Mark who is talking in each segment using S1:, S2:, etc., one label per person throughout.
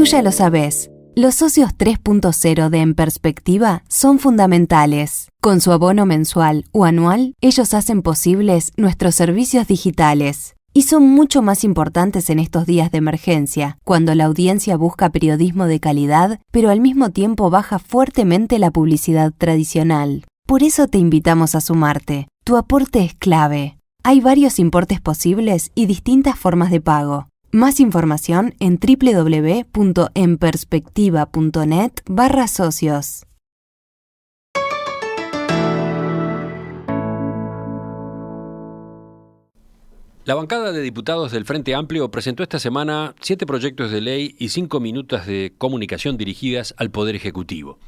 S1: ya lo sabés. Los socios 3.0 de En Perspectiva son fundamentales. Con su abono mensual o anual, ellos hacen posibles nuestros servicios digitales. Y son mucho más importantes en estos días de emergencia, cuando la audiencia busca periodismo de calidad, pero al mismo tiempo baja fuertemente la publicidad tradicional. Por eso te invitamos a sumarte. Tu aporte es clave. Hay varios importes posibles y distintas formas de pago. Más información en www.enperspectiva.net/socios.
S2: La bancada de diputados del Frente Amplio presentó esta semana 7 proyectos de ley y 5 minutas de comunicación dirigidas al Poder Ejecutivo.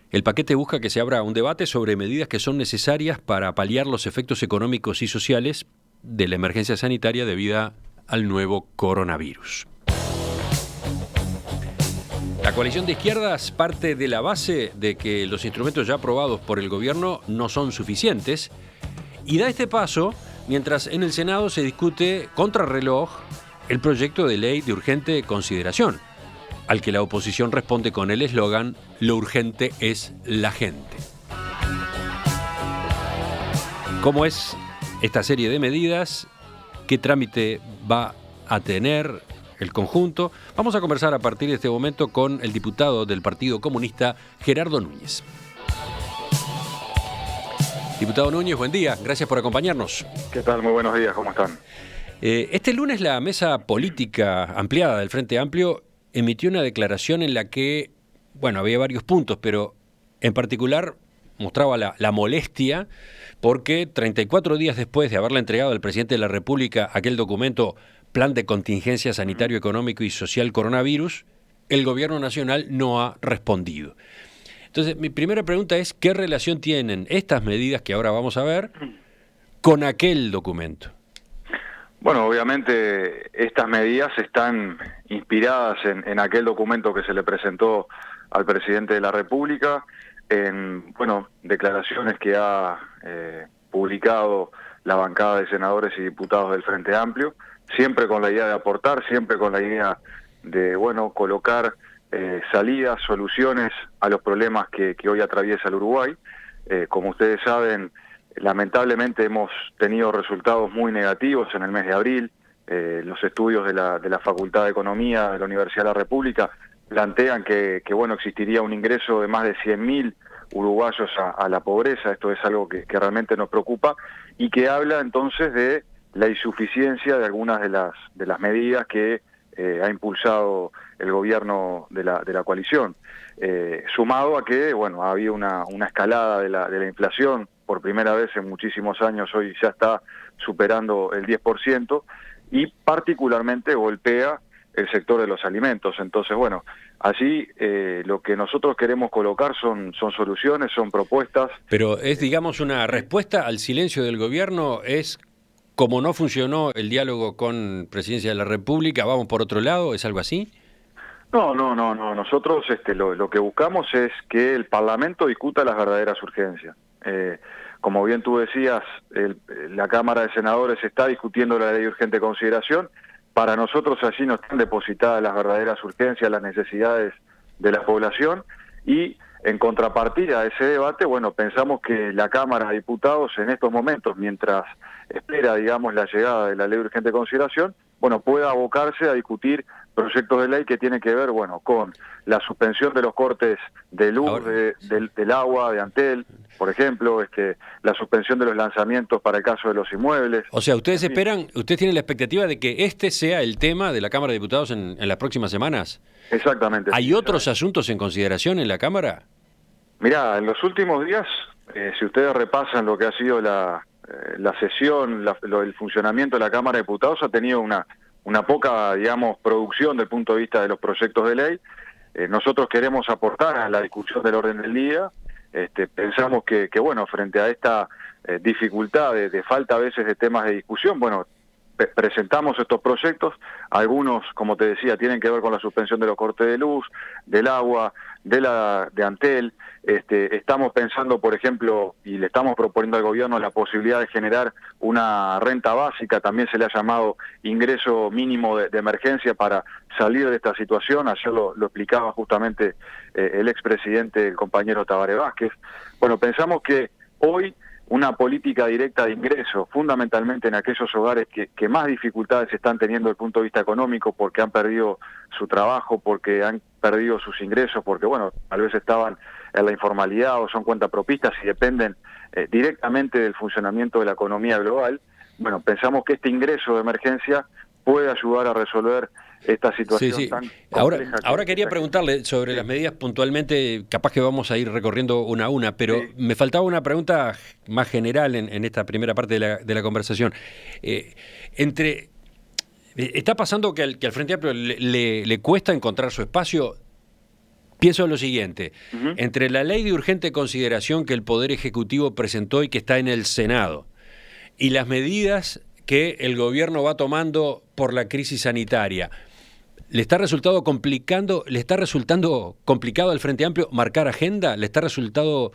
S2: El paquete busca que se abra un debate sobre medidas que son necesarias para paliar los efectos económicos y sociales de la emergencia sanitaria debida al nuevo coronavirus. La coalición de izquierdas parte de la base de que los instrumentos ya aprobados por el gobierno no son suficientes y da este paso mientras en el Senado se discute contrarreloj el proyecto de ley de urgente consideración, al que la oposición responde con el eslogan «Lo urgente es la gente». ¿Cómo es esta serie de medidas? ¿Qué trámite va a tener el conjunto? Vamos a conversar a partir de este momento con el diputado del Partido Comunista, Gerardo Núñez. Diputado Núñez, buen día. Gracias por acompañarnos.
S3: ¿Qué tal? Muy buenos días. ¿Cómo están?
S2: Este lunes la mesa política ampliada del Frente Amplio emitió una declaración en la que, había varios puntos, pero en particular mostraba la molestia porque 34 días después de haberle entregado al presidente de la República aquel documento Plan de Contingencia Sanitario, Económico y Social Coronavirus, el Gobierno Nacional no ha respondido. Entonces, mi primera pregunta es, ¿qué relación tienen estas medidas que ahora vamos a ver con aquel documento?
S3: Bueno, obviamente estas medidas están inspiradas en aquel documento que se le presentó al presidente de la República, en declaraciones que ha publicado la bancada de senadores y diputados del Frente Amplio, siempre con la idea de aportar, siempre con la idea de colocar salidas, soluciones a los problemas que hoy atraviesa el Uruguay. Como ustedes saben, lamentablemente hemos tenido resultados muy negativos en el mes de abril. Los estudios de la Facultad de Economía de la Universidad de la República plantean que existiría un ingreso de más de 100.000 uruguayos a la pobreza. Esto es algo que realmente nos preocupa y que habla entonces de la insuficiencia de algunas de las medidas que ha impulsado el gobierno de la coalición, sumado a que ha habido una escalada de la inflación por primera vez en muchísimos años. Hoy ya está superando el 10% y particularmente golpea el sector de los alimentos. Entonces, allí lo que nosotros queremos colocar son soluciones, son propuestas.
S2: Pero es, digamos, una respuesta al silencio del gobierno, es como no funcionó el diálogo con Presidencia de la República, vamos por otro lado, ¿es algo así?
S3: No. Nosotros lo que buscamos es que el Parlamento discuta las verdaderas urgencias. Como bien tú decías, la Cámara de Senadores está discutiendo la ley de urgente consideración. Para nosotros allí no están depositadas las verdaderas urgencias, las necesidades de la población, y en contrapartida a ese debate, pensamos que la Cámara de Diputados en estos momentos, mientras espera, la llegada de la ley de urgente consideración, pueda abocarse a discutir proyectos de ley que tienen que ver, con la suspensión de los cortes de luz, del agua, de Antel, por ejemplo, la suspensión de los lanzamientos para el caso de los inmuebles.
S2: O sea, ustedes esperan, ustedes tienen la expectativa de que este sea el tema de la Cámara de Diputados en las próximas semanas.
S3: Exactamente.
S2: ¿Hay otros asuntos en consideración en la Cámara?
S3: Mirá, en los últimos días, si ustedes repasan lo que ha sido la sesión, el funcionamiento de la Cámara de Diputados, ha tenido una poca, producción desde el punto de vista de los proyectos de ley. Nosotros queremos aportar a la discusión del orden del día. Pensamos que frente a esta dificultad de falta a veces de temas de discusión, presentamos estos proyectos, algunos, como te decía, tienen que ver con la suspensión de los cortes de luz, del agua, de Antel. Estamos pensando, por ejemplo, y le estamos proponiendo al gobierno la posibilidad de generar una renta básica, también se le ha llamado ingreso mínimo de emergencia para salir de esta situación. Ayer lo explicaba justamente el expresidente, el compañero Tabaré Vázquez. Bueno, pensamos que hoy una política directa de ingreso, fundamentalmente en aquellos hogares que más dificultades están teniendo desde el punto de vista económico, porque han perdido su trabajo, porque han perdido sus ingresos, porque bueno, tal vez estaban en la informalidad o son cuentapropistas y dependen directamente del funcionamiento de la economía global. Bueno, pensamos que este ingreso de emergencia puede ayudar a resolver esta situación tan compleja.
S2: Ahora quería preguntarle sobre las medidas puntualmente, capaz que vamos a ir recorriendo una a una, pero me faltaba una pregunta más general en esta primera parte de la conversación. ¿Está pasando que al Frente Amplio le cuesta encontrar su espacio? Pienso en lo siguiente, entre la ley de urgente consideración que el Poder Ejecutivo presentó y que está en el Senado, y las medidas que el gobierno va tomando por la crisis sanitaria, ¿le está resultando complicado al Frente Amplio marcar agenda? ¿Le está resultando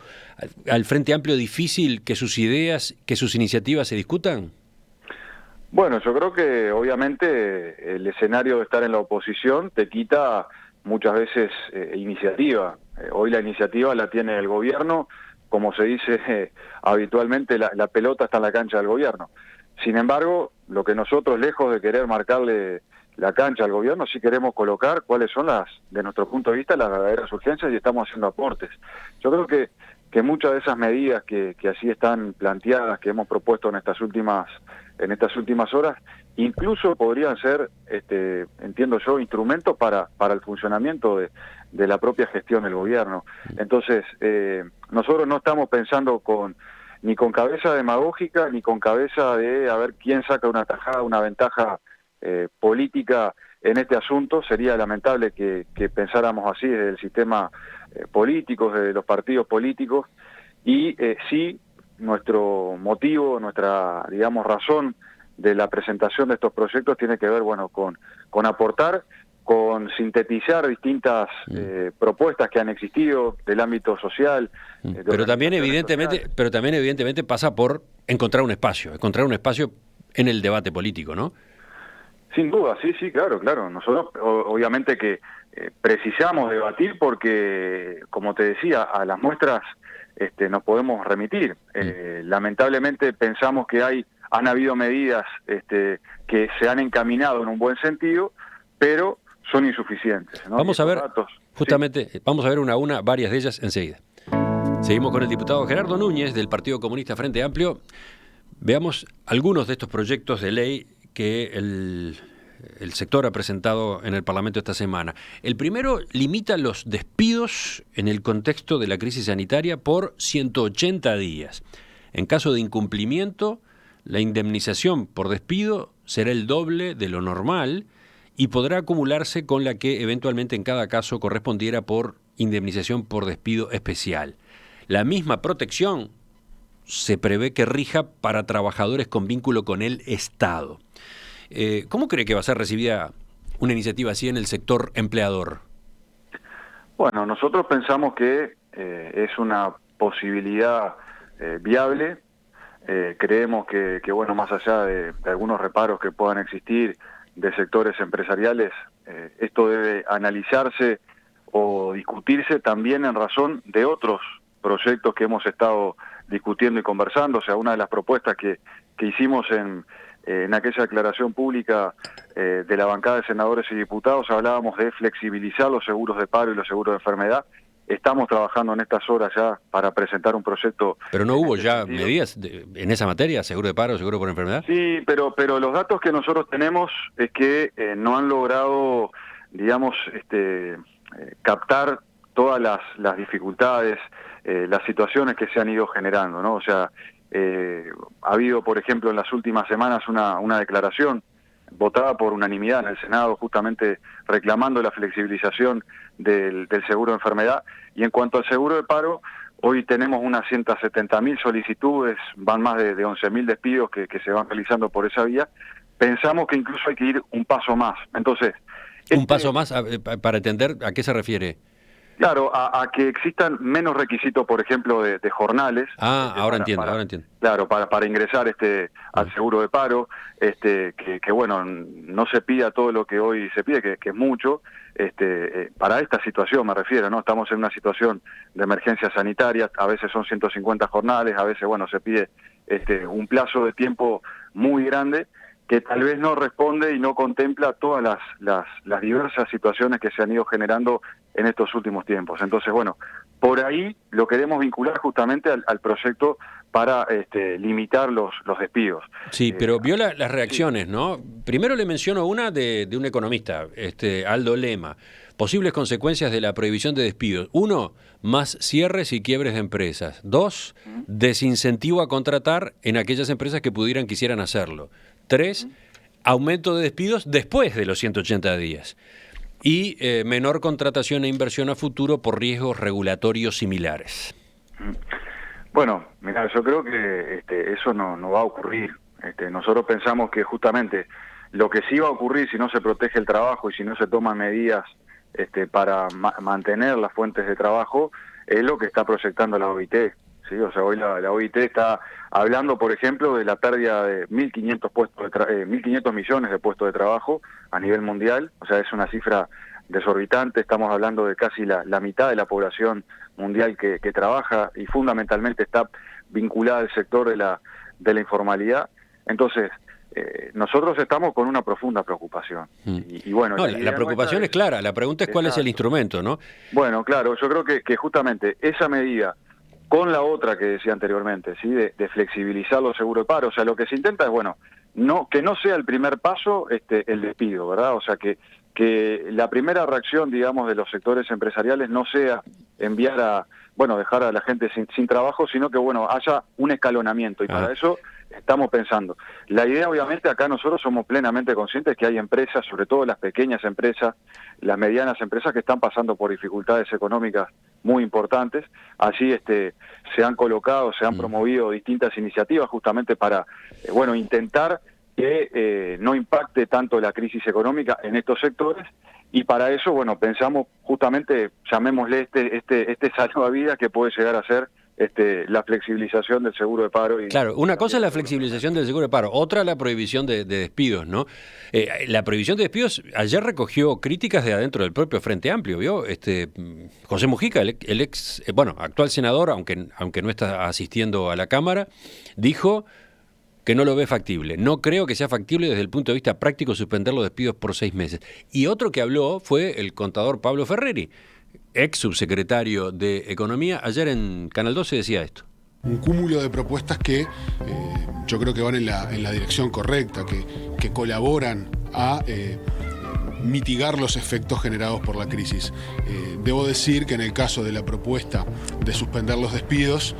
S2: al Frente Amplio difícil que sus ideas, que sus iniciativas se discutan?
S3: Bueno, yo creo que obviamente el escenario de estar en la oposición te quita muchas veces iniciativa. Hoy la iniciativa la tiene el gobierno, como se dice habitualmente, la pelota está en la cancha del gobierno. Sin embargo, lo que nosotros, lejos de querer marcarle la cancha al gobierno, sí queremos colocar cuáles son de nuestro punto de vista, las verdaderas urgencias y estamos haciendo aportes. Yo creo que muchas de esas medidas que así están planteadas, que hemos propuesto en estas últimas horas, incluso podrían ser, entiendo yo, instrumentos para el funcionamiento de la propia gestión del gobierno. Entonces, nosotros no estamos pensando ni con cabeza demagógica, ni con cabeza de a ver quién saca una tajada, una ventaja política en este asunto. Sería lamentable que pensáramos así desde el sistema político, desde los partidos políticos, y sí, nuestro motivo, nuestra, digamos, razón de la presentación de estos proyectos tiene que ver, bueno, con aportar, con sintetizar distintas propuestas que han existido del ámbito social.
S2: Pero también evidentemente pasa por encontrar un espacio en el debate político, ¿no?
S3: Sin duda, sí, claro. Nosotros obviamente que precisamos debatir porque, como te decía, a las muestras nos podemos remitir. Lamentablemente pensamos que han habido medidas que se han encaminado en un buen sentido, pero son insuficientes, ¿no?
S2: Vamos a ver, vamos a ver una a una, varias de ellas enseguida. Seguimos con el diputado Gerardo Núñez del Partido Comunista Frente Amplio. Veamos algunos de estos proyectos de ley que el sector ha presentado en el Parlamento esta semana. El primero limita los despidos en el contexto de la crisis sanitaria por 180 días. En caso de incumplimiento, la indemnización por despido será el doble de lo normal y podrá acumularse con la que eventualmente en cada caso correspondiera por indemnización por despido especial. La misma protección se prevé que rija para trabajadores con vínculo con el Estado. ¿Cómo cree que va a ser recibida una iniciativa así en el sector empleador?
S3: Bueno, nosotros pensamos que es una posibilidad viable. Creemos que, bueno, más allá de algunos reparos que puedan existir de sectores empresariales, esto debe analizarse o discutirse también en razón de otros proyectos que hemos estado discutiendo y conversando. O sea, una de las propuestas que hicimos en aquella declaración pública de la bancada de senadores y diputados, hablábamos de flexibilizar los seguros de paro y los seguros de enfermedad. Estamos trabajando en estas horas ya para presentar un proyecto.
S2: ¿Pero no hubo ya medidas en esa materia, seguro de paro, seguro por enfermedad?
S3: Sí, pero los datos que nosotros tenemos es que no han logrado, digamos, captar todas las dificultades, las situaciones que se han ido generando, ¿no? O sea, ha habido, por ejemplo, en las últimas semanas una declaración votada por unanimidad en el Senado, justamente reclamando la flexibilización del seguro de enfermedad. Y en cuanto al seguro de paro, hoy tenemos unas 170.000 solicitudes, van más de 11.000 despidos que se van realizando por esa vía, pensamos que incluso hay que ir un paso más. Entonces,
S2: Un paso más, para entender a qué se refiere.
S3: claro, a que existan menos requisitos, por ejemplo, de jornales.
S2: Ahora entiendo, ahora entiendo.
S3: Claro, para ingresar al seguro de paro, que bueno, no se pida todo lo que hoy se pide, que es mucho, para esta situación me refiero, ¿no? Estamos en una situación de emergencia sanitaria, a veces son 150 jornales, a veces, bueno, se pide un plazo de tiempo muy grande, que tal vez no responde y no contempla todas las diversas situaciones que se han ido generando en estos últimos tiempos. Entonces, bueno, por ahí lo queremos vincular justamente al proyecto para limitar los despidos.
S2: Sí, pero vio las reacciones, ¿no? Primero le menciono una de un economista, Aldo Lema. Posibles consecuencias de la prohibición de despidos. 1, más cierres y quiebres de empresas. 2, desincentivo a contratar en aquellas empresas que quisieran hacerlo. 3, aumento de despidos después de los 180 días. Y menor contratación e inversión a futuro por riesgos regulatorios similares.
S3: Bueno, mira, yo creo que eso no va a ocurrir. Nosotros pensamos que justamente lo que sí va a ocurrir si no se protege el trabajo y si no se toman medidas para mantener las fuentes de trabajo es lo que está proyectando la OIT. ¿Sí? O sea, hoy la OIT está hablando, por ejemplo, de la pérdida de 1.500 millones de puestos de trabajo a nivel mundial. O sea, es una cifra desorbitante. Estamos hablando de casi la mitad de la población mundial que trabaja y fundamentalmente está vinculada al sector de la informalidad. Entonces, nosotros estamos con una profunda preocupación. Y bueno,
S2: no, la preocupación es clara. La pregunta es cuál es el instrumento, ¿no?
S3: Bueno, claro, yo creo que justamente esa medida con la otra que decía anteriormente, ¿sí? de flexibilizar los seguros de paro. O sea, lo que se intenta es, bueno, que no sea el primer paso el despido, ¿verdad? O sea, que la primera reacción, digamos, de los sectores empresariales no sea enviar dejar a la gente sin trabajo, sino que, bueno, haya un escalonamiento. Y para eso estamos pensando. La idea, obviamente, acá nosotros somos plenamente conscientes que hay empresas, sobre todo las pequeñas empresas, las medianas empresas que están pasando por dificultades económicas muy importantes. Así se han colocado, se han promovido distintas iniciativas justamente para, intentar que no impacte tanto la crisis económica en estos sectores. Y para eso, bueno, pensamos justamente, llamémosle este salvavidas que puede llegar a ser la flexibilización del seguro de paro.
S2: Claro, una cosa es la flexibilización del seguro de paro, otra la prohibición de despidos, ¿no? La prohibición de despidos ayer recogió críticas de adentro del propio Frente Amplio, ¿vio? José Mujica, el ex, actual senador, aunque no está asistiendo a la Cámara, dijo que no lo ve factible. No creo que sea factible desde el punto de vista práctico suspender los despidos por 6 meses. Y otro que habló fue el contador Pablo Ferreri, ex subsecretario de Economía. Ayer en Canal 12 decía esto.
S4: Un cúmulo de propuestas que yo creo que van en la dirección correcta, que colaboran a mitigar los efectos generados por la crisis. Debo decir que en el caso de la propuesta de suspender los despidos,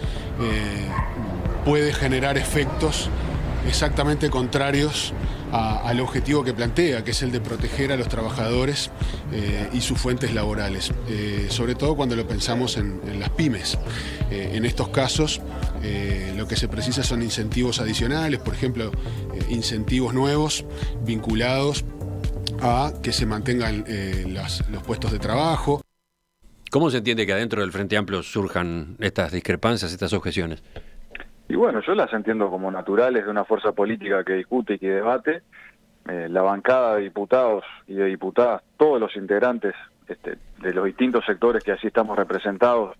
S4: puede generar efectos exactamente contrarios al objetivo que plantea, que es el de proteger a los trabajadores y sus fuentes laborales, sobre todo cuando lo pensamos en las pymes. En estos casos, lo que se precisa son incentivos adicionales, por ejemplo, incentivos nuevos vinculados a que se mantengan los puestos de trabajo.
S2: ¿Cómo se entiende que adentro del Frente Amplio surjan estas discrepancias, estas objeciones?
S3: Y bueno, yo las entiendo como naturales de una fuerza política que discute y que debate. La bancada de diputados y de diputadas, todos los integrantes de los distintos sectores que así estamos representados,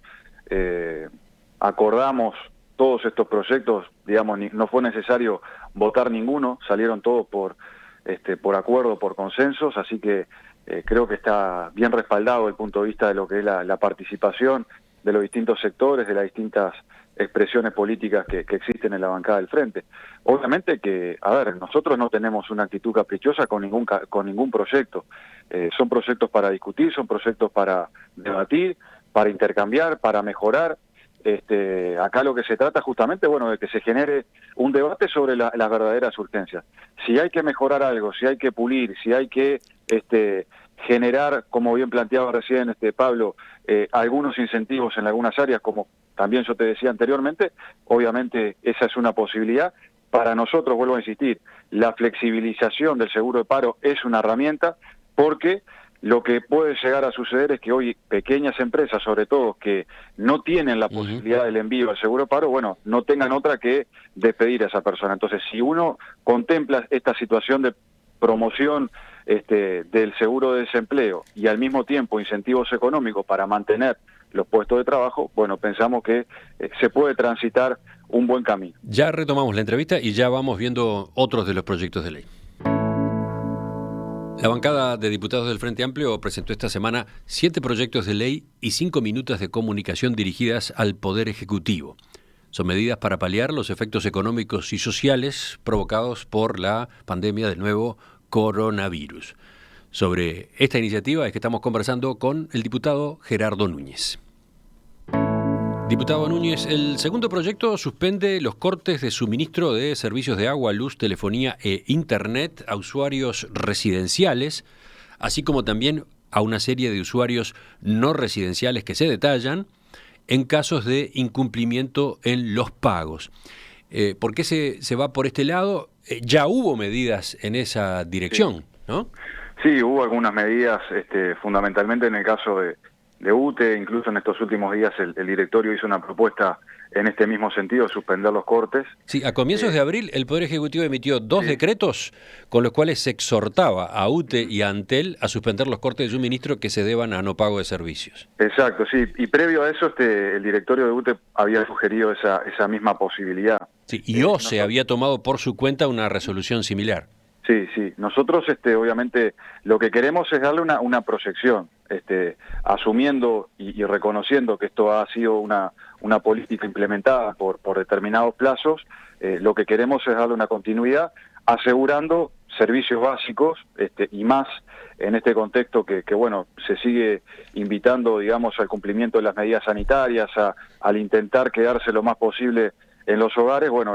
S3: acordamos todos estos proyectos, digamos, no fue necesario votar ninguno, salieron todos por acuerdo, por consensos, así que creo que está bien respaldado desde el punto de vista de lo que es la participación de los distintos sectores, de las distintas expresiones políticas que existen en la bancada del Frente. Obviamente que, nosotros no tenemos una actitud caprichosa con ningún proyecto. Son proyectos para discutir, son proyectos para debatir, para intercambiar, para mejorar. Acá lo que se trata justamente, de que se genere un debate sobre las verdaderas urgencias. Si hay que mejorar algo, si hay que pulir, si hay que generar, como bien planteaba recién Pablo, algunos incentivos en algunas áreas, como también yo te decía anteriormente, obviamente esa es una posibilidad, para nosotros, vuelvo a insistir, la flexibilización del seguro de paro es una herramienta, porque lo que puede llegar a suceder es que hoy pequeñas empresas, sobre todo, que no tienen la posibilidad del envío al seguro de paro, bueno, no tengan otra que despedir a esa persona. Entonces, si uno contempla esta situación de promoción del seguro de desempleo y al mismo tiempo incentivos económicos para mantener los puestos de trabajo, bueno, pensamos que se puede transitar un buen camino.
S2: Ya retomamos la entrevista y ya vamos viendo otros de los proyectos de ley. La bancada de diputados del Frente Amplio presentó esta semana 7 proyectos de ley y 5 minutas de comunicación dirigidas al Poder Ejecutivo. Son medidas para paliar los efectos económicos y sociales provocados por la pandemia del nuevo coronavirus. Sobre esta iniciativa es que estamos conversando con el diputado Gerardo Núñez. Diputado Núñez, el segundo proyecto suspende los cortes de suministro de servicios de agua, luz, telefonía e internet a usuarios residenciales, así como también a una serie de usuarios no residenciales que se detallan en casos de incumplimiento en los pagos. ¿Por qué se va por este lado? Ya hubo medidas en esa dirección, ¿no?
S3: Sí, hubo algunas medidas, fundamentalmente en el caso de UTE. Incluso en estos últimos días el directorio hizo una propuesta en este mismo sentido, suspender los cortes.
S2: Sí, a comienzos de abril el Poder Ejecutivo emitió 2 decretos con los cuales se exhortaba a UTE y a Antel a suspender los cortes de suministro que se deban a no pago de servicios.
S3: Exacto, sí. Y previo a eso el directorio de UTE había sugerido esa misma posibilidad.
S2: Sí, y OCE había tomado por su cuenta una resolución similar.
S3: Sí, sí. Nosotros, obviamente, lo que queremos es darle una proyección, asumiendo y reconociendo que esto ha sido una política implementada por determinados plazos. Lo que queremos es darle una continuidad, asegurando servicios básicos, y más en este contexto que bueno, se sigue invitando, digamos, al cumplimiento de las medidas sanitarias, al intentar quedarse lo más posible en los hogares. Bueno,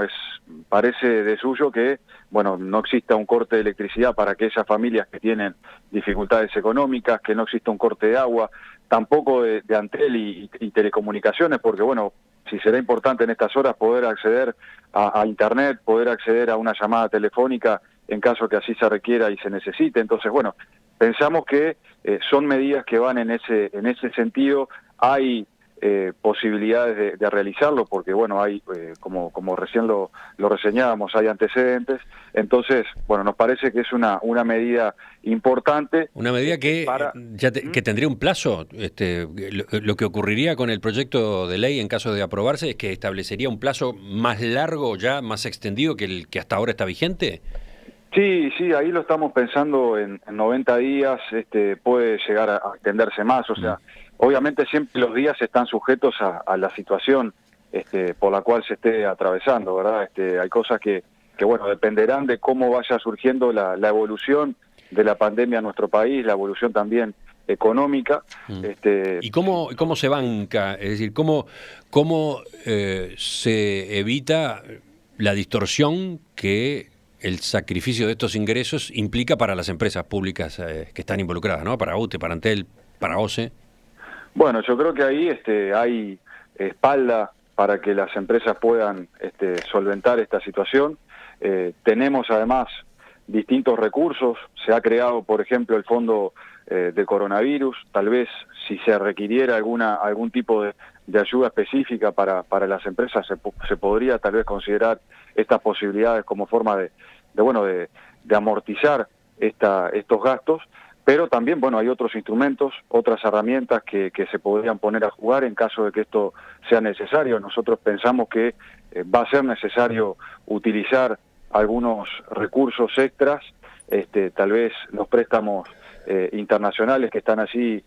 S3: parece de suyo que, bueno, no exista un corte de electricidad para aquellas familias que tienen dificultades económicas, que no exista un corte de agua, tampoco de Antel y telecomunicaciones, porque, bueno, si será importante en estas horas poder acceder a Internet, poder acceder a una llamada telefónica en caso que así se requiera y se necesite. Entonces, bueno, pensamos que son medidas que van en ese sentido. Hay posibilidades de realizarlo, porque bueno, hay, como recién lo reseñábamos, hay antecedentes. Entonces, bueno, nos parece que es una medida importante.
S2: Una medida que que tendría un plazo. Lo que ocurriría con el proyecto de ley en caso de aprobarse es que establecería un plazo más largo, ya más extendido que el que hasta ahora está vigente.
S3: Sí, ahí lo estamos pensando en 90 días, puede llegar a extenderse más, o sea, obviamente siempre los días están sujetos a la situación por la cual se esté atravesando, ¿verdad? Hay cosas que bueno, dependerán de cómo vaya surgiendo la evolución de la pandemia en nuestro país, la evolución también económica.
S2: ¿Y cómo se banca? Es decir, ¿cómo se evita la distorsión que el sacrificio de estos ingresos implica para las empresas públicas que están involucradas, ¿no? Para UTE, para Antel, para OCE.
S3: Bueno, yo creo que ahí hay espalda para que las empresas puedan solventar esta situación. Tenemos además distintos recursos. Se ha creado, por ejemplo, el fondo de coronavirus. Tal vez si se requiriera algún tipo de ayuda específica para las empresas, se podría tal vez considerar estas posibilidades como forma de amortizar estos gastos. Pero también, bueno, hay otros instrumentos, otras herramientas que se podrían poner a jugar en caso de que esto sea necesario. Nosotros pensamos que va a ser necesario utilizar algunos recursos extras, tal vez los préstamos internacionales que están allí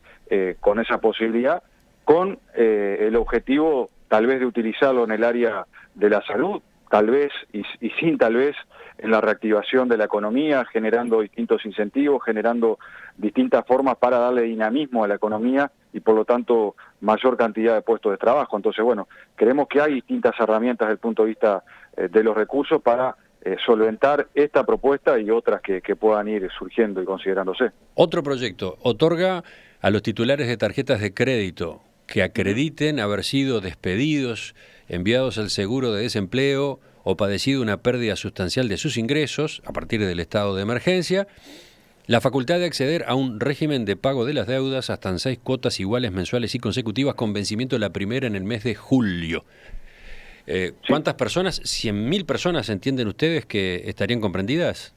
S3: con esa posibilidad, con el objetivo tal vez de utilizarlo en el área de la salud, tal vez y sin tal vez en la reactivación de la economía, generando distintos incentivos, generando distintas formas para darle dinamismo a la economía y por lo tanto mayor cantidad de puestos de trabajo. Entonces, bueno, creemos que hay distintas herramientas desde el punto de vista de los recursos para solventar esta propuesta y otras que puedan ir surgiendo y considerándose.
S2: Otro proyecto otorga a los titulares de tarjetas de crédito que acrediten haber sido despedidos, enviados al seguro de desempleo o padecido una pérdida sustancial de sus ingresos a partir del estado de emergencia, la facultad de acceder a un régimen de pago de las deudas hasta en 6 cuotas iguales mensuales y consecutivas con vencimiento la primera en el mes de julio. ¿Cuántas personas? ¿100.000 personas entienden ustedes que estarían comprendidas?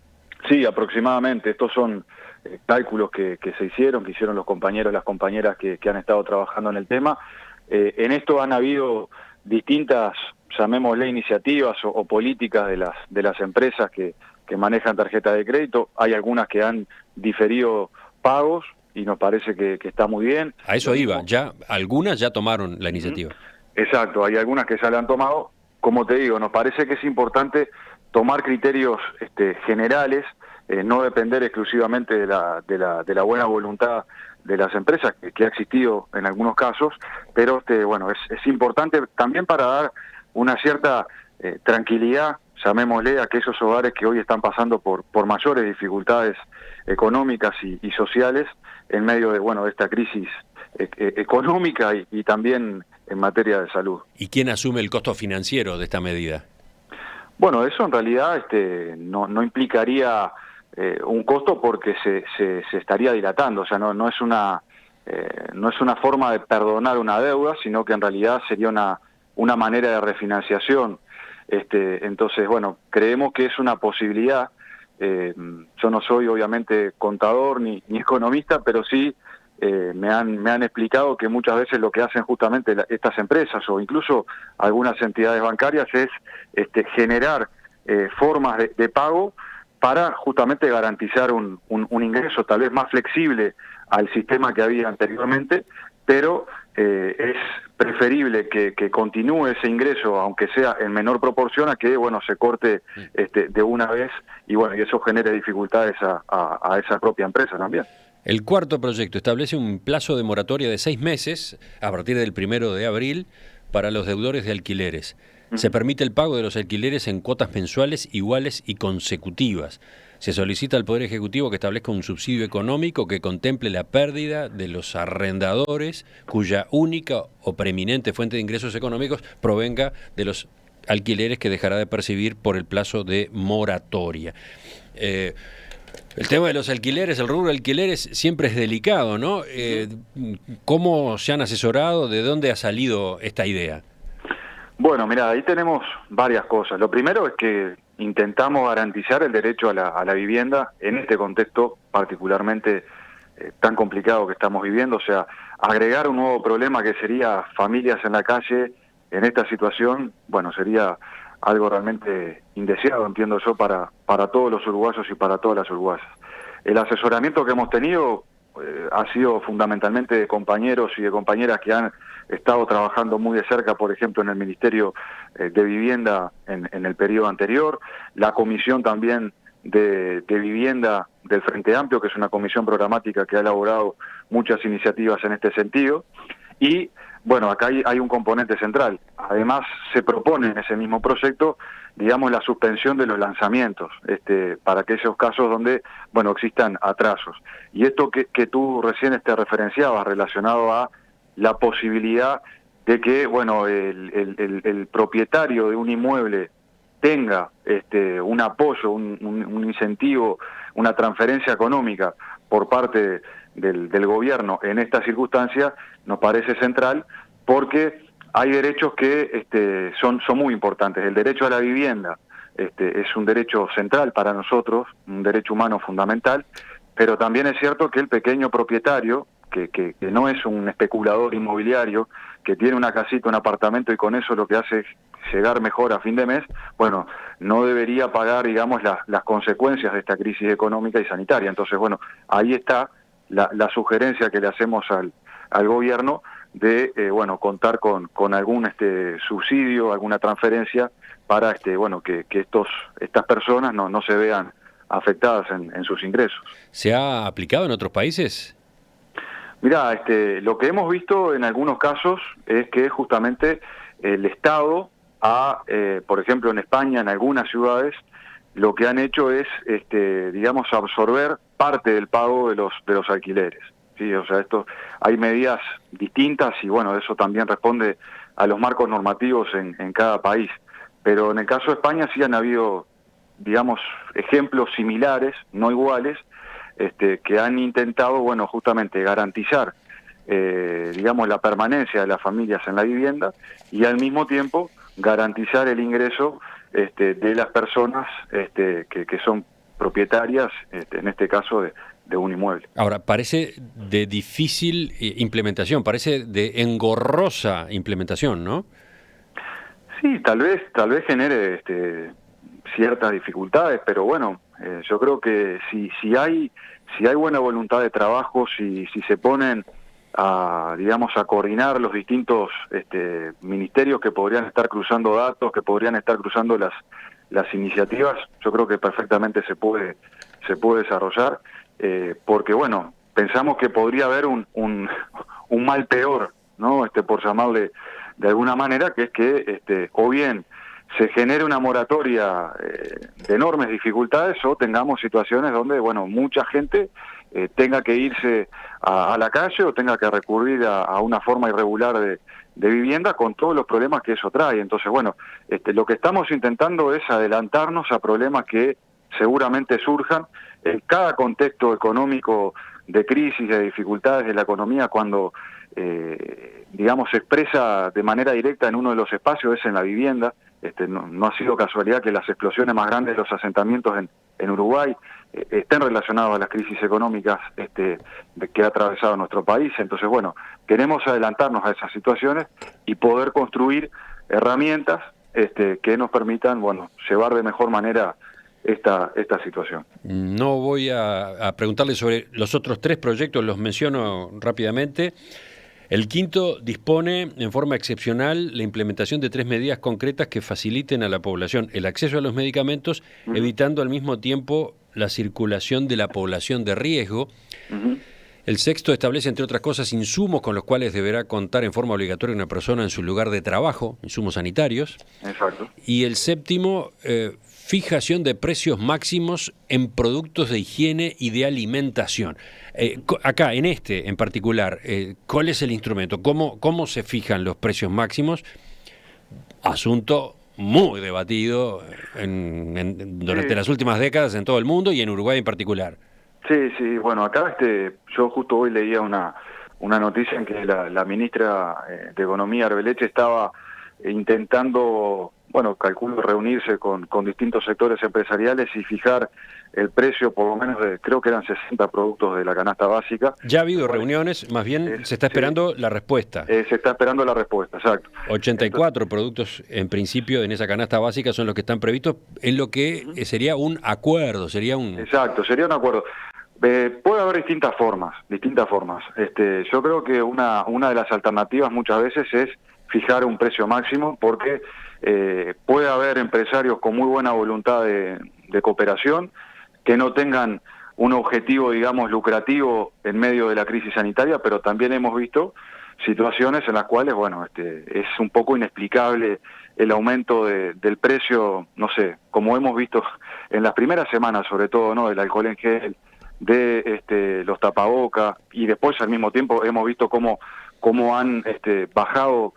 S3: Sí, aproximadamente. Estos son cálculos que hicieron los compañeros, las compañeras que han estado trabajando en el tema. En esto han habido distintas, llamémosle, iniciativas o políticas de las empresas que manejan tarjetas de crédito. Hay algunas que han diferido pagos y nos parece que está muy bien.
S2: A eso iba, ya algunas ya tomaron la iniciativa.
S3: Exacto, hay algunas que ya la han tomado. Como te digo, nos parece que es importante tomar criterios generales, no depender exclusivamente de la buena voluntad de las empresas, que ha existido en algunos casos, pero bueno, es importante también para dar una cierta tranquilidad, llamémosle, a aquellos hogares que hoy están pasando por mayores dificultades económicas y sociales en medio de esta crisis económica y también en materia de salud.
S2: ¿Y quién asume el costo financiero de esta medida?
S3: Bueno, eso en realidad no implicaría un costo porque se estaría dilatando, o sea, no es una forma de perdonar una deuda, sino que en realidad sería una manera de refinanciación. Entonces, bueno, creemos que es una posibilidad. Yo no soy obviamente contador ni economista, pero sí me han explicado que muchas veces lo que hacen justamente estas empresas o incluso algunas entidades bancarias es generar formas de pago para justamente garantizar un ingreso tal vez más flexible al sistema que había anteriormente, pero es preferible que continúe ese ingreso, aunque sea en menor proporción, a que se corte de una vez y eso genere dificultades a esa propia empresa también.
S2: El cuarto proyecto establece un plazo de moratoria de 6 meses a partir del 1 de abril para los deudores de alquileres. Se permite el pago de los alquileres en cuotas mensuales iguales y consecutivas. Se solicita al Poder Ejecutivo que establezca un subsidio económico que contemple la pérdida de los arrendadores cuya única o preeminente fuente de ingresos económicos provenga de los alquileres que dejará de percibir por el plazo de moratoria. El tema de los alquileres, el rubro de alquileres siempre es delicado, ¿no? ¿Cómo se han asesorado? ¿De dónde ha salido esta idea?
S3: Bueno, mira, ahí tenemos varias cosas. Lo primero es que intentamos garantizar el derecho a la vivienda en este contexto particularmente tan complicado que estamos viviendo. O sea, agregar un nuevo problema que sería familias en la calle en esta situación, sería algo realmente indeseado, entiendo yo, para todos los uruguayos y para todas las uruguayas. El asesoramiento que hemos tenido ha sido fundamentalmente de compañeros y de compañeras que han estado trabajando muy de cerca, por ejemplo, en el Ministerio de Vivienda en el periodo anterior, la comisión también de Vivienda del Frente Amplio, que es una comisión programática que ha elaborado muchas iniciativas en este sentido, y acá hay un componente central. Además, se propone en ese mismo proyecto, la suspensión de los lanzamientos, para aquellos casos donde, existan atrasos. Y esto que tú recién referenciabas relacionado a la posibilidad de que, el propietario de un inmueble tenga un apoyo, un incentivo, una transferencia económica por parte del gobierno en esta circunstancia, nos parece central porque hay derechos que son muy importantes. El derecho a la vivienda es un derecho central para nosotros, un derecho humano fundamental, pero también es cierto que el pequeño propietario, que no es un especulador inmobiliario, que tiene una casita, un apartamento y con eso lo que hace es llegar mejor a fin de mes, no debería pagar, las consecuencias de esta crisis económica y sanitaria. Entonces, ahí está la sugerencia que le hacemos al gobierno de contar con algún subsidio, alguna transferencia para que estas personas no se vean afectadas en sus ingresos.
S2: ¿Se ha aplicado en otros países?
S3: Mirá, lo que hemos visto en algunos casos es que justamente el Estado por ejemplo en España, en algunas ciudades, lo que han hecho es, absorber parte del pago de los alquileres. Sí, o sea, hay medidas distintas y eso también responde a los marcos normativos en cada país. pero en el caso de España sí han habido, digamos, ejemplos similares, no iguales, que han intentado, bueno, justamente garantizar, digamos, la permanencia de las familias en la vivienda y al mismo tiempo garantizar el ingreso de las personas que son propietarias, en este caso, de un inmueble.
S2: Ahora, parece de difícil implementación, parece de engorrosa implementación, ¿no?
S3: Sí, tal vez genere ciertas dificultades, pero bueno, yo creo que si hay buena voluntad de trabajo, si se ponen a coordinar los distintos ministerios que podrían estar cruzando datos, que podrían estar cruzando las iniciativas, yo creo que perfectamente se puede desarrollar, porque bueno, pensamos que podría haber un mal peor, ¿no? Por llamarle de alguna manera, que es que o bien se genere una moratoria de enormes dificultades, o tengamos situaciones donde, bueno, mucha gente tenga que irse a la calle o tenga que recurrir a una forma irregular de vivienda, con todos los problemas que eso trae. Entonces, bueno, lo que estamos intentando es adelantarnos a problemas que seguramente surjan en cada contexto económico de crisis, de dificultades de la economía, cuando digamos, se expresa de manera directa en uno de los espacios, es en la vivienda. No ha sido casualidad que las explosiones más grandes de los asentamientos en Uruguay estén relacionados a las crisis económicas que ha atravesado nuestro país. Entonces, bueno, queremos adelantarnos a esas situaciones y poder construir herramientas que nos permitan, bueno, llevar de mejor manera esta situación.
S2: No voy a preguntarle sobre los otros 3 proyectos, los menciono rápidamente. El quinto dispone en forma excepcional la implementación de 3 medidas concretas que faciliten a la población el acceso a los medicamentos, evitando al mismo tiempo la circulación de la población de riesgo. El sexto establece, entre otras cosas, insumos con los cuales deberá contar en forma obligatoria una persona en su lugar de trabajo, insumos sanitarios.
S3: Exacto.
S2: Y el séptimo, fijación de precios máximos en productos de higiene y de alimentación. Acá, en particular, ¿cuál es el instrumento? ¿Cómo se fijan los precios máximos? Asunto muy debatido durante las últimas décadas en todo el mundo y en Uruguay en particular.
S3: Sí, bueno, acá yo justo hoy leía una noticia en que la ministra de Economía, Arbeleche, estaba intentando, bueno, calculo, reunirse con distintos sectores empresariales y fijar el precio, por lo menos, creo que eran 60 productos de la canasta básica.
S2: Ya ha habido reuniones, más bien se está esperando la respuesta.
S3: Se está esperando la respuesta, exacto.
S2: 84 productos, en principio, en esa canasta básica son los que están previstos, en lo que sería un acuerdo,
S3: Exacto, sería un acuerdo. Puede haber distintas formas. Yo creo que una de las alternativas muchas veces es fijar un precio máximo, porque puede haber empresarios con muy buena voluntad de cooperación que no tengan un objetivo, digamos, lucrativo en medio de la crisis sanitaria, pero también hemos visto situaciones en las cuales, bueno, es un poco inexplicable el aumento del precio, no sé, como hemos visto en las primeras semanas, sobre todo, ¿no?, del alcohol en gel, de los tapabocas, y después al mismo tiempo hemos visto cómo han bajado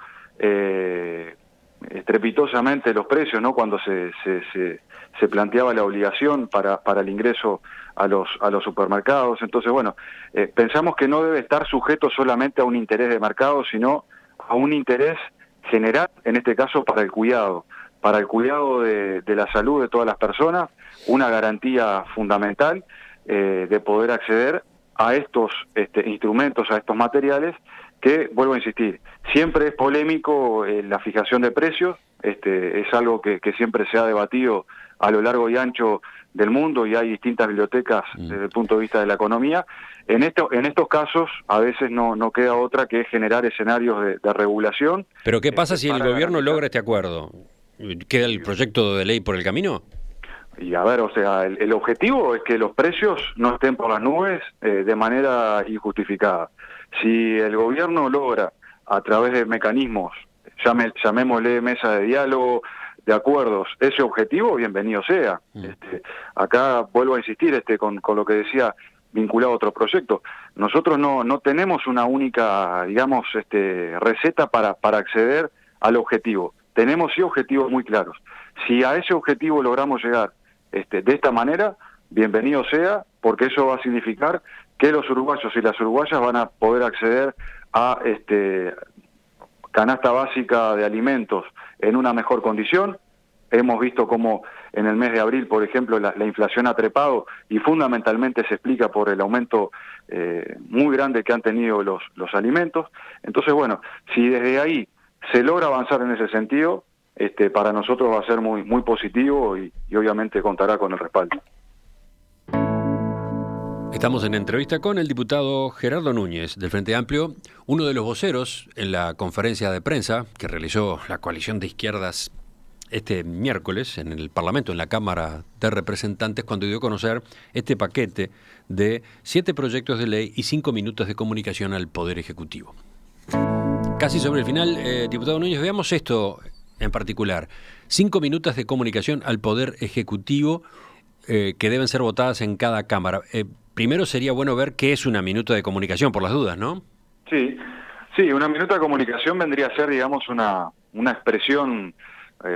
S3: estrepitosamente los precios, ¿no?, cuando se planteaba la obligación para el ingreso a los supermercados. Entonces, bueno, pensamos que no debe estar sujeto solamente a un interés de mercado, sino a un interés general, en este caso para el cuidado de la salud de todas las personas, una garantía fundamental de poder acceder a estos instrumentos, a estos materiales, que, vuelvo a insistir, siempre es polémico la fijación de precios. Es algo que siempre se ha debatido a lo largo y ancho del mundo, y hay distintas bibliotecas desde el punto de vista de la economía. En estos casos a veces no queda otra que generar escenarios de regulación.
S2: ¿Pero qué pasa si el gobierno logra este acuerdo? ¿Queda el proyecto de ley por el camino?
S3: Y a ver, o sea, el objetivo es que los precios no estén por las nubes de manera injustificada. Si el gobierno logra, a través de mecanismos, llamémosle mesa de diálogo, de acuerdos, ese objetivo, bienvenido sea. Acá vuelvo a insistir con lo que decía, vinculado a otro proyecto. Nosotros no tenemos una única, digamos, receta para acceder al objetivo. tenemos sí objetivos muy claros. Si a ese objetivo logramos llegar de esta manera, bienvenido sea, porque eso va a significar que los uruguayos y las uruguayas van a poder acceder a canasta básica de alimentos en una mejor condición. Hemos visto cómo en el mes de abril, por ejemplo, la inflación ha trepado y fundamentalmente se explica por el aumento muy grande que han tenido los alimentos. Entonces, bueno, si desde ahí se logra avanzar en ese sentido, para nosotros va a ser muy, muy positivo y obviamente contará con el respaldo.
S2: Estamos en entrevista con el diputado Gerardo Núñez, del Frente Amplio, uno de los voceros en la conferencia de prensa que realizó la coalición de izquierdas este miércoles en el Parlamento, en la Cámara de Representantes, cuando dio a conocer este paquete de 7 proyectos de ley y 5 minutos de comunicación al Poder Ejecutivo. Casi sobre el final, diputado Núñez, veamos esto en particular. 5 minutos de comunicación al Poder Ejecutivo que deben ser votadas en cada Cámara. Primero sería bueno ver qué es una minuta de comunicación, por las dudas, ¿no?
S3: Sí, una minuta de comunicación vendría a ser, digamos, una expresión,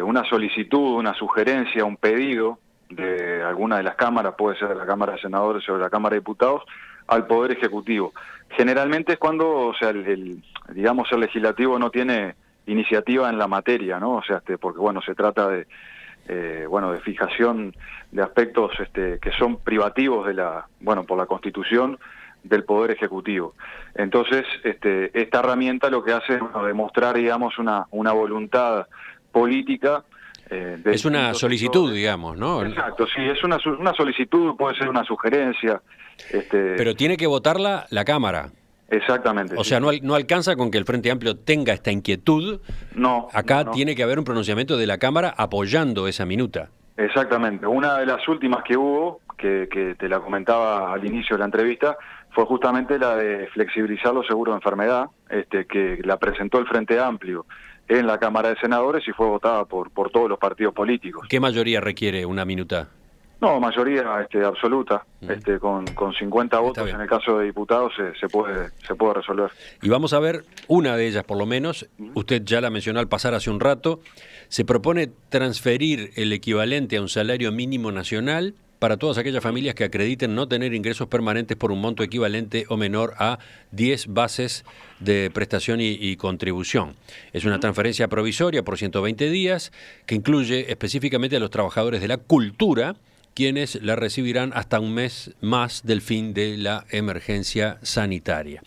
S3: una solicitud, una sugerencia, un pedido de alguna de las cámaras, puede ser de la Cámara de Senadores o de la Cámara de Diputados, al Poder Ejecutivo. Generalmente es cuando, o sea, el legislativo no tiene iniciativa en la materia, ¿no? O sea, porque bueno, se trata de fijación de aspectos que son privativos por la Constitución del Poder Ejecutivo. Entonces, esta herramienta lo que hace es demostrar, digamos, una voluntad política.
S2: Es una solicitud, digamos, ¿no?
S3: Exacto, sí, es una solicitud, puede ser una sugerencia.
S2: Pero tiene que votarla la Cámara.
S3: Exactamente.
S2: O sea, no alcanza con que el Frente Amplio tenga esta inquietud.
S3: No.
S2: Acá tiene que haber un pronunciamiento de la Cámara apoyando esa minuta. Exactamente.
S3: Una de las últimas que hubo, que te la comentaba al inicio de la entrevista, fue justamente la de flexibilizar los seguros de enfermedad, que la presentó el Frente Amplio en la Cámara de Senadores y fue votada por todos los partidos políticos.
S2: ¿Qué mayoría requiere una minuta?
S3: No, mayoría absoluta, con 50 votos en el caso de diputados se puede resolver.
S2: Y vamos a ver una de ellas por lo menos, usted ya la mencionó al pasar hace un rato, se propone transferir el equivalente a un salario mínimo nacional para todas aquellas familias que acrediten no tener ingresos permanentes por un monto equivalente o menor a 10 bases de prestación y contribución. Es una transferencia provisoria por 120 días que incluye específicamente a los trabajadores de la cultura, quienes la recibirán hasta un mes más del fin de la emergencia sanitaria.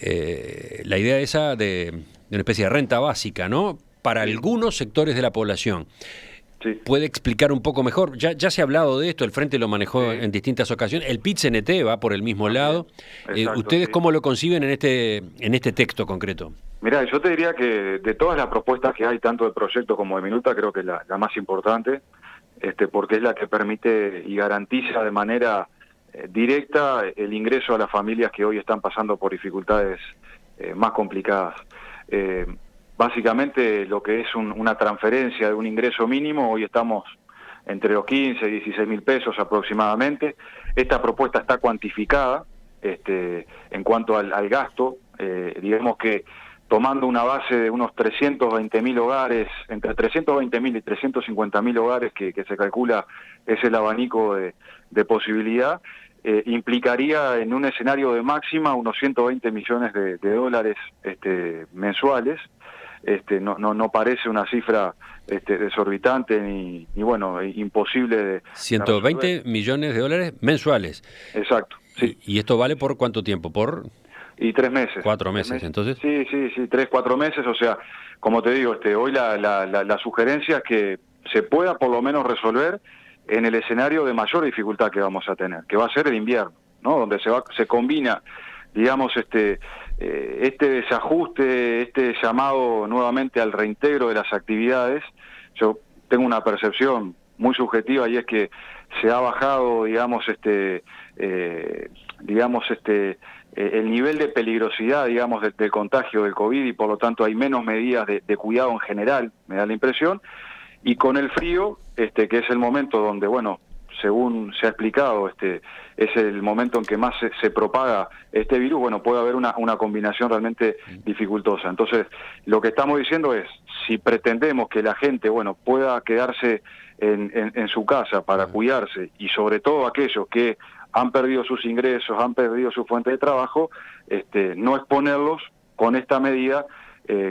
S2: La idea esa de una especie de renta básica, ¿no? Para algunos sectores de la población.
S3: Sí.
S2: ¿Puede explicar un poco mejor? Ya se ha hablado de esto, el Frente lo manejó en distintas ocasiones, el PIT-CNT va por el mismo lado.
S3: Exacto,
S2: ¿Ustedes cómo lo conciben en este texto concreto?
S3: Mirá, yo te diría que de todas las propuestas que hay, tanto de proyecto como de minuta, creo que es la más importante, porque es la que permite y garantiza de manera directa el ingreso a las familias que hoy están pasando por dificultades más complicadas. Básicamente lo que es una transferencia de un ingreso mínimo, hoy estamos entre los 15 y 16 mil pesos aproximadamente. Esta propuesta está cuantificada en cuanto al gasto, digamos que tomando una base de unos 320.000 hogares, entre 320.000 y 350.000 hogares que se calcula es el abanico de posibilidad, implicaría en un escenario de máxima unos 120 millones de dólares mensuales. No parece una cifra desorbitante ni imposible de
S2: 120 millones de dólares mensuales.
S3: Exacto, sí.
S2: ¿Y esto vale por cuánto tiempo?
S3: Y 3 meses.
S2: 4 meses, entonces.
S3: Sí, 3, 4 meses, o sea, como te digo, hoy la sugerencia es que se pueda por lo menos resolver en el escenario de mayor dificultad que vamos a tener, que va a ser el invierno, ¿no? Donde se combina, digamos, este desajuste, este llamado nuevamente al reintegro de las actividades. Yo tengo una percepción muy subjetiva y es que se ha bajado, digamos, el nivel de peligrosidad, digamos, del contagio del COVID y por lo tanto hay menos medidas de cuidado en general, me da la impresión, y con el frío, que es el momento donde, bueno, según se ha explicado, es el momento en que más se propaga este virus, bueno, puede haber una combinación realmente dificultosa. Entonces, lo que estamos diciendo es, si pretendemos que la gente, bueno, pueda quedarse en su casa para cuidarse, y sobre todo aquellos que han perdido sus ingresos, han perdido su fuente de trabajo, no exponerlos con esta medida.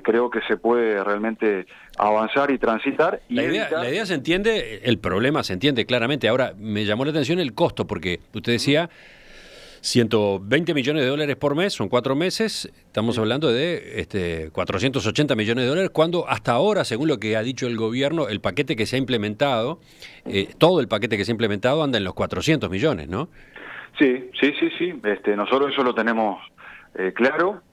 S3: Creo que se puede realmente avanzar y transitar. Y
S2: la idea se entiende, el problema se entiende claramente. Ahora, me llamó la atención el costo, porque usted decía 120 millones de dólares por mes, son 4 meses, estamos hablando de 480 millones de dólares, cuando hasta ahora, según lo que ha dicho el gobierno, el paquete que se ha implementado, todo el paquete que se ha implementado anda en los 400 millones, ¿no?
S3: Sí. Nosotros eso lo tenemos claro,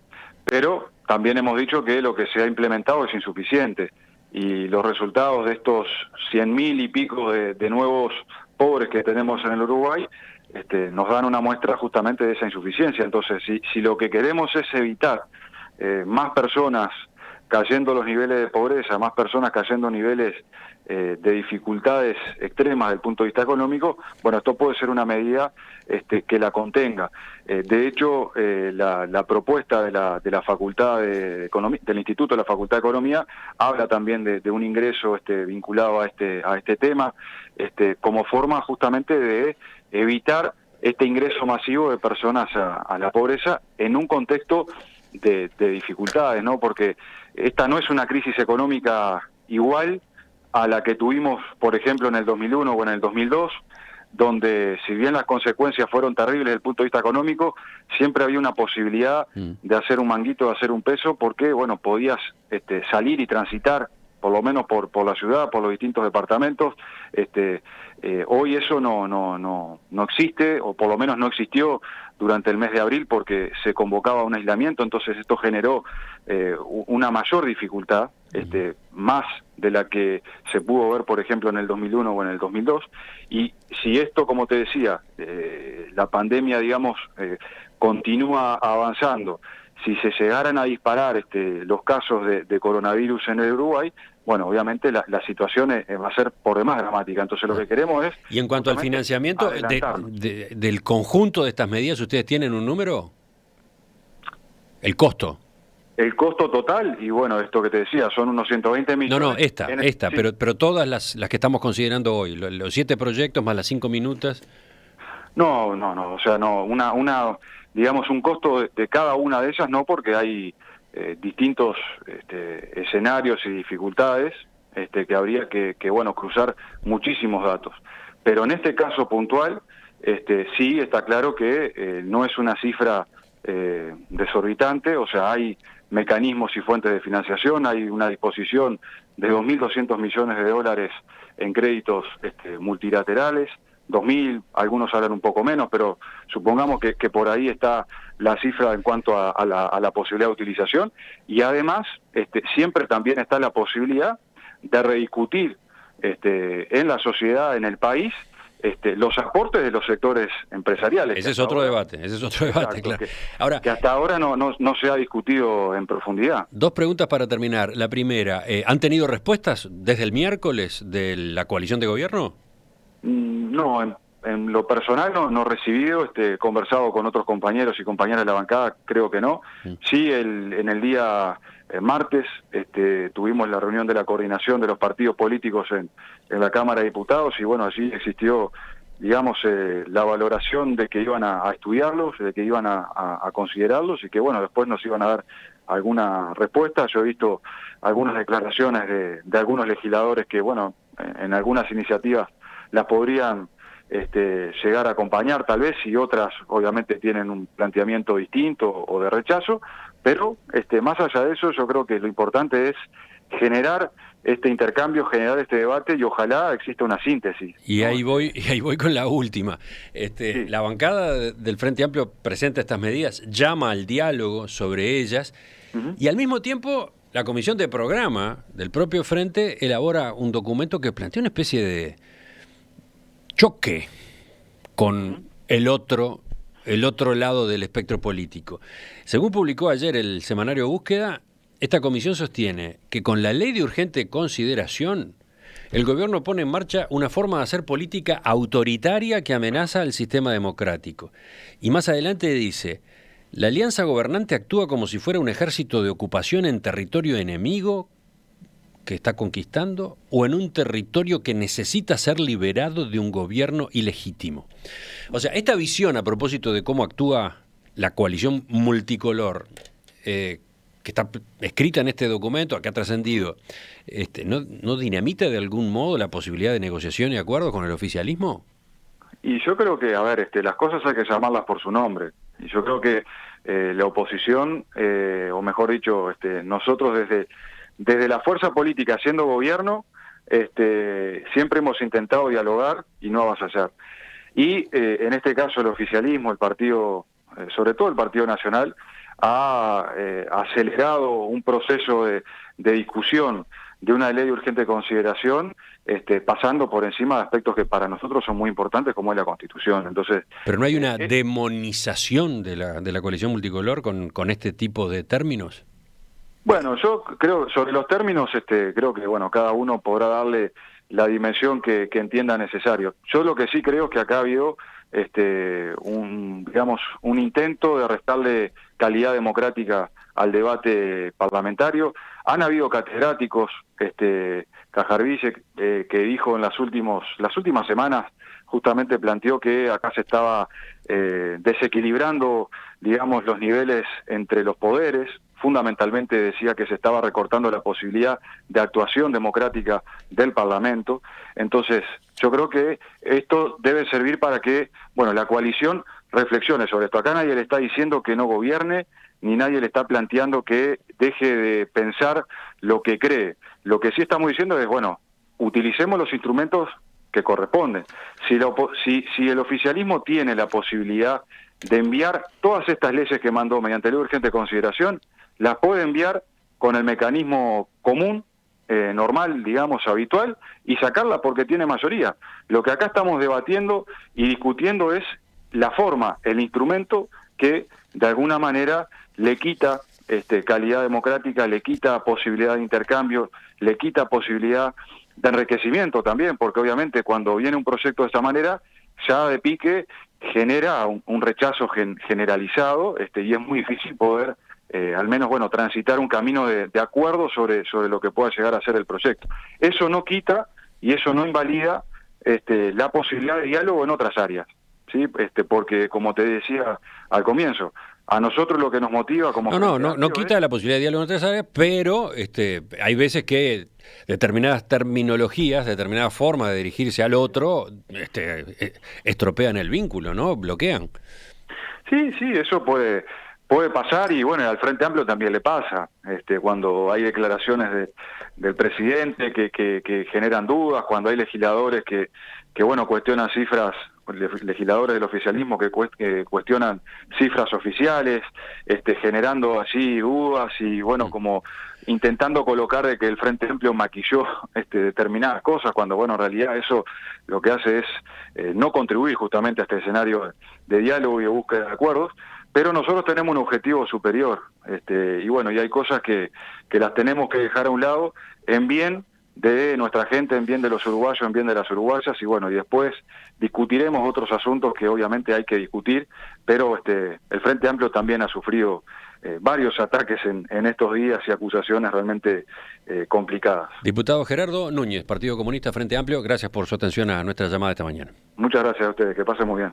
S3: pero también hemos dicho que lo que se ha implementado es insuficiente, y los resultados de estos 100.000 y pico de nuevos pobres que tenemos en el Uruguay nos dan una muestra justamente de esa insuficiencia. Entonces, si lo que queremos es evitar más personas cayendo los niveles de pobreza, más personas cayendo niveles de dificultades extremas desde el punto de vista económico, bueno, esto puede ser una medida que la contenga. De hecho, la propuesta de la Facultad de Economía, del Instituto de la Facultad de Economía, habla también de un ingreso vinculado a este tema, como forma justamente de evitar este ingreso masivo de personas a la pobreza en un contexto de dificultades, ¿no? Porque esta no es una crisis económica igual a la que tuvimos, por ejemplo, en el 2001 o en el 2002, donde si bien las consecuencias fueron terribles desde el punto de vista económico, siempre había una posibilidad de hacer un manguito, de hacer un peso, porque, bueno, podías salir y transitar, por lo menos por la ciudad, por los distintos departamentos. Hoy eso no existe, o por lo menos no existió durante el mes de abril, porque se convocaba un aislamiento. Entonces esto generó una mayor dificultad, más de la que se pudo ver, por ejemplo, en el 2001 o en el 2002, y si esto, como te decía, la pandemia, digamos, continúa avanzando, si se llegaran a disparar los casos de coronavirus en el Uruguay, bueno, obviamente la situación va a ser por demás dramática. Entonces lo que queremos es...
S2: Y en cuanto al financiamiento del conjunto de estas medidas, ¿ustedes tienen un número? ¿El costo?
S3: El costo total, y bueno, esto que te decía, son unos 120 millones.
S2: No, esta, sí. pero todas las que estamos considerando hoy, los 7 proyectos más las 5 minutas.
S3: No, o sea, no, digamos, un costo de cada una de ellas, no, porque hay distintos escenarios y dificultades que habría que bueno, cruzar muchísimos datos. Pero en este caso puntual, sí está claro que no es una cifra desorbitante, o sea, hay mecanismos y fuentes de financiación, hay una disposición de 2.200 millones de dólares en créditos multilaterales, 2.000, algunos hablan un poco menos, pero supongamos que por ahí está la cifra en cuanto a la posibilidad de utilización, y además siempre también está la posibilidad de rediscutir en la sociedad, en el país, los aportes de los sectores empresariales.
S2: Ese es otro debate,
S3: Exacto,
S2: claro. Ahora,
S3: que hasta ahora no se ha discutido en profundidad.
S2: 2 preguntas para terminar. La primera, ¿han tenido respuestas desde el miércoles de la coalición de gobierno?
S3: No, en lo personal no he recibido, conversado con otros compañeros y compañeras de la bancada, creo que no. Sí, en el día martes tuvimos la reunión de la coordinación de los partidos políticos en la Cámara de Diputados, y bueno, allí existió, digamos, la valoración de que iban a estudiarlos, de que iban a considerarlos, y que bueno, después nos iban a dar alguna respuesta. Yo he visto algunas declaraciones de algunos legisladores que, bueno, en algunas iniciativas las podrían llegar a acompañar tal vez, y otras obviamente tienen un planteamiento distinto o de rechazo, pero más allá de eso, yo creo que lo importante es generar este intercambio, generar este debate, y ojalá exista una síntesis.
S2: Y ahí voy con la última.
S3: Sí.
S2: La bancada del Frente Amplio presenta estas medidas, llama al diálogo sobre ellas, y al mismo tiempo la Comisión de Programa del propio Frente elabora un documento que plantea una especie de choque con el otro lado del espectro político. Según publicó ayer el semanario Búsqueda, esta comisión sostiene que con la ley de urgente consideración el gobierno pone en marcha una forma de hacer política autoritaria que amenaza al sistema democrático. Y más adelante dice, la alianza gobernante actúa como si fuera un ejército de ocupación en territorio enemigo que está conquistando o en un territorio que necesita ser liberado de un gobierno ilegítimo. O sea, esta visión a propósito de cómo actúa la coalición multicolor, que está escrita en este documento, que ha trascendido, ¿no dinamita de algún modo la posibilidad de negociación y acuerdos con el oficialismo?
S3: Y yo creo que, a ver, las cosas hay que llamarlas por su nombre. Y yo creo que la oposición, o mejor dicho, nosotros desde la fuerza política haciendo gobierno, siempre hemos intentado dialogar y no avasallar. Y en este caso el oficialismo, el partido, sobre todo el Partido Nacional, ha acelerado un proceso de discusión de una ley de urgente consideración, pasando por encima de aspectos que para nosotros son muy importantes, como es la Constitución. Entonces,
S2: pero no hay una demonización de la coalición multicolor con este tipo de términos.
S3: Bueno, yo creo, sobre los términos, creo que bueno, cada uno podrá darle la dimensión que entienda necesario. Yo lo que sí creo es que acá ha habido un intento de restarle calidad democrática al debate parlamentario. Han habido catedráticos, Cajarville, que dijo en las últimas semanas, justamente planteó que acá se estaba desequilibrando, digamos, los niveles entre los poderes. Fundamentalmente decía que se estaba recortando la posibilidad de actuación democrática del Parlamento. Entonces, yo creo que esto debe servir para que, bueno, la coalición reflexione sobre esto. Acá nadie le está diciendo que no gobierne, ni nadie le está planteando que deje de pensar lo que cree. Lo que sí estamos diciendo es, bueno, utilicemos los instrumentos que corresponden. Si el oficialismo tiene la posibilidad de enviar todas estas leyes que mandó mediante ley de urgente consideración, las puede enviar con el mecanismo común, normal, digamos, habitual, y sacarla porque tiene mayoría. Lo que acá estamos debatiendo y discutiendo es la forma, el instrumento que de alguna manera le quita calidad democrática, le quita posibilidad de intercambio, le quita posibilidad de enriquecimiento también, porque obviamente cuando viene un proyecto de esta manera, ya de pique genera un rechazo generalizado, y es muy difícil poder al menos, bueno, transitar un camino de acuerdo sobre lo que pueda llegar a ser el proyecto. Eso no quita y eso no invalida la posibilidad de diálogo en otras áreas, ¿sí? Porque, como te decía al comienzo, a nosotros lo que nos motiva como...
S2: No quita la posibilidad de diálogo en otras áreas, pero hay veces que determinadas terminologías, determinadas formas de dirigirse al otro, estropean el vínculo, ¿no? Bloquean.
S3: Sí, eso puede pasar, y bueno, al Frente Amplio también le pasa, cuando hay declaraciones del presidente que generan dudas, cuando hay legisladores que bueno, cuestionan cifras, legisladores del oficialismo que cuestionan cifras oficiales, generando así dudas y bueno, como intentando colocar de que el Frente Amplio maquilló determinadas cosas, cuando bueno, en realidad eso lo que hace es no contribuir justamente a este escenario de diálogo y de búsqueda de acuerdos. Pero nosotros tenemos un objetivo superior, y bueno, y hay cosas que las tenemos que dejar a un lado en bien de nuestra gente, en bien de los uruguayos, en bien de las uruguayas, y bueno, y después discutiremos otros asuntos que obviamente hay que discutir, pero el Frente Amplio también ha sufrido varios ataques en estos días y acusaciones realmente complicadas.
S2: Diputado Gerardo Núñez, Partido Comunista Frente Amplio, gracias por su atención a nuestra llamada esta mañana.
S3: Muchas gracias a ustedes, que pasen muy bien.